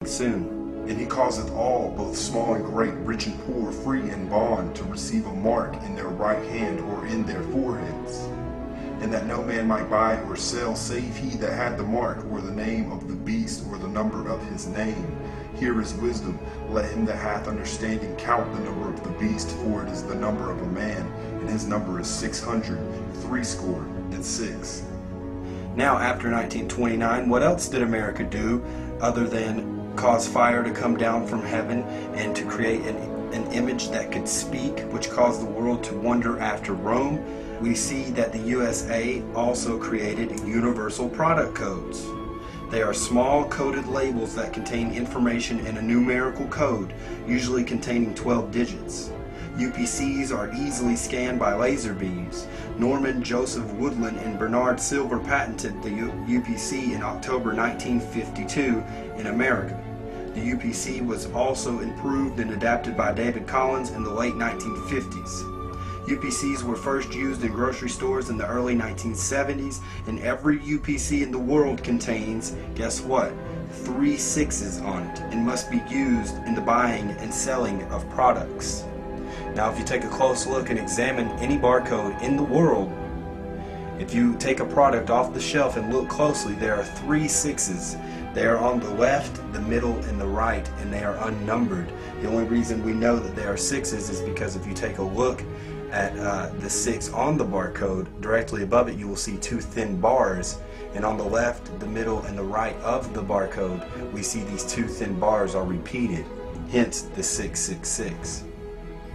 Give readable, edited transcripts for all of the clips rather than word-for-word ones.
soon. And he causeth all, both small and great, rich and poor, free and bond, to receive a mark in their right hand or in their foreheads. And that no man might buy or sell, save he that had the mark, or the name of the beast, or the number of his name. Here is wisdom. Let him that hath understanding count the number of the beast, for it is the number of a man, and his number is 666. Now, after 1929, what else did America do other than cause fire to come down from heaven and to create an image that could speak, which caused the world to wonder after Rome? We see that the USA also created universal product codes. They are small coded labels that contain information in a numerical code, usually containing 12 digits. UPCs are easily scanned by laser beams. Norman Joseph Woodland and Bernard Silver patented the UPC in October 1952 in America. The UPC was also improved and adapted by David Collins in the late 1950s. UPCs were first used in grocery stores in the early 1970s, and every UPC in the world contains, guess what, 3 sixes on it, and must be used in the buying and selling of products. Now, if you take a close look and examine any barcode in the world, if you take a product off the shelf and look closely, there are 3 sixes. They are on the left, the middle, and the right, and they are unnumbered. The only reason we know that there are 6s is because if you take a look at the 6 on the barcode, directly above it you will see 2 thin bars, and on the left, the middle, and the right of the barcode we see these 2 thin bars are repeated, hence the 666.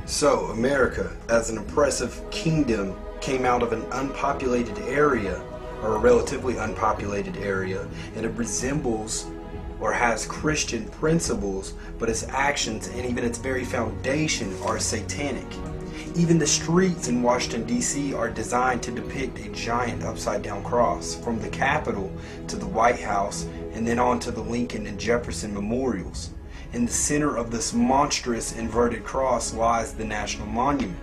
So America, as an oppressive kingdom, came out of an unpopulated area, or a relatively unpopulated area, and it resembles or has Christian principles, but its actions and even its very foundation are satanic. Even the streets in Washington, D.C. are designed to depict a giant upside-down cross, from the Capitol to the White House, and then on to the Lincoln and Jefferson memorials. In the center of this monstrous inverted cross lies the National Monument.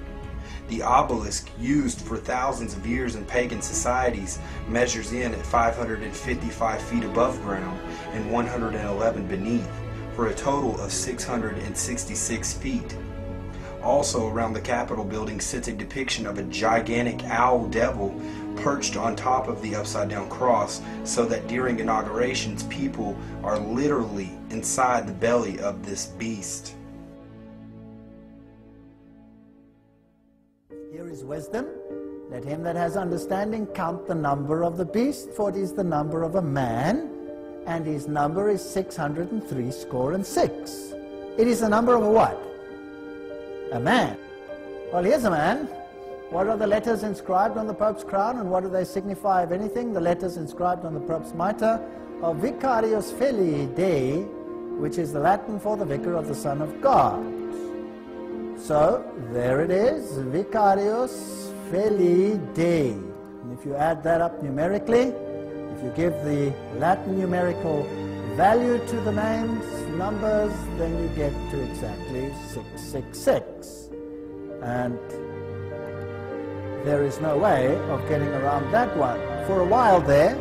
The obelisk, used for thousands of years in pagan societies, measures in at 555 feet above ground and 111 beneath, for a total of 666 feet. Also around the Capitol building sits a depiction of a gigantic owl devil perched on top of the upside-down cross, so that during inaugurations people are literally inside the belly of this beast. Here is wisdom. Let him that has understanding count the number of the beast, for it is the number of a man, and his number is 666. It is the number of a what? A man. Well, here's a man. What are the letters inscribed on the Pope's crown, and what do they signify, if anything? The letters inscribed on the Pope's mitre are Vicarius Filii Dei, which is the Latin for the Vicar of the Son of God. So, there it is, Vicarius Filii Dei. And if you add that up numerically, if you give the Latin numerical value to the names, numbers, then you get to exactly 666. And there is no way of getting around that one. For a while there,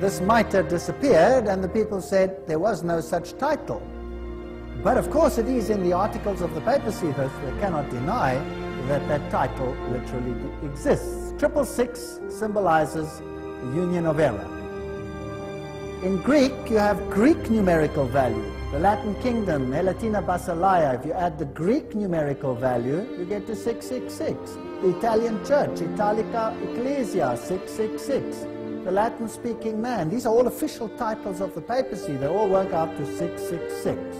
this mitre disappeared, and the people said there was no such title. But of course it is in the articles of the papacy that they cannot deny that that title literally exists. 666 symbolizes the union of error. In Greek, you have Greek numerical value. The Latin kingdom, Elatina Basileia, if you add the Greek numerical value, you get to 666. The Italian church, Italica Ecclesia, 666. The Latin-speaking man, these are all official titles of the papacy. They all work out to 666.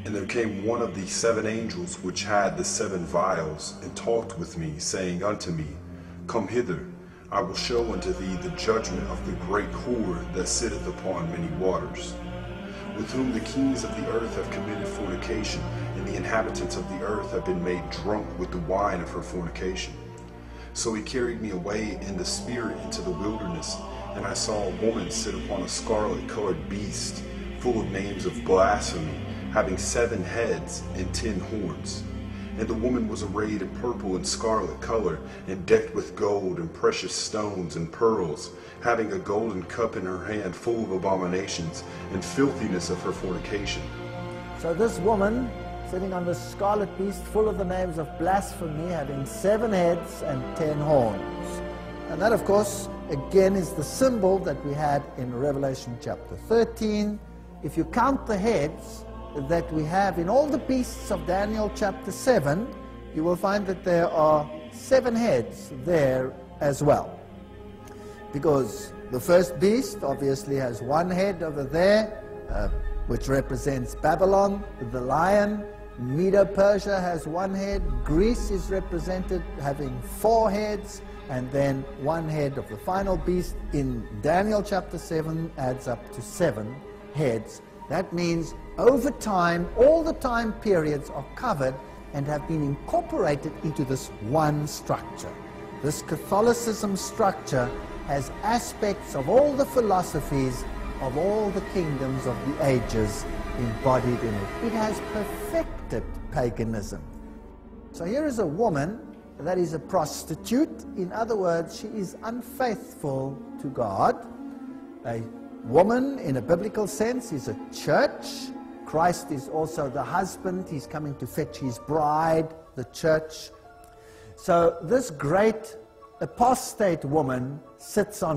And there came one of the 7 angels which had the 7 vials, and talked with me, saying unto me, Come hither, I will show unto thee the judgment of the great whore that sitteth upon many waters, with whom the kings of the earth have committed fornication, and the inhabitants of the earth have been made drunk with the wine of her fornication. So he carried me away in the spirit into the wilderness, and I saw a woman sit upon a scarlet-colored beast, full of names of blasphemy, having 7 heads and 10 horns. And the woman was arrayed in purple and scarlet color, and decked with gold and precious stones and pearls, having a golden cup in her hand full of abominations and filthiness of her fornication. So this woman, sitting on the scarlet beast, full of the names of blasphemy, having 7 heads and 10 horns. And that, of course, again is the symbol that we had in Revelation chapter 13. If you count the heads that we have in all the beasts of Daniel chapter 7, you will find that there are 7 heads there as well. Because the first beast obviously has 1 head over there, which represents Babylon, the lion. Medo-Persia has 1 head. Greece is represented having 4 heads, and then 1 head of the final beast in Daniel chapter 7 adds up to 7 heads. That means over time, all the time periods are covered and have been incorporated into this one structure. This Catholicism structure has aspects of all the philosophies of all the kingdoms of the ages embodied in it. It has perfected paganism. So here is a woman that is a prostitute. In other words, she is unfaithful to God. A woman, in a biblical sense, is a church. Christ is also the husband. He's coming to fetch his bride, the church. So this great apostate woman sits on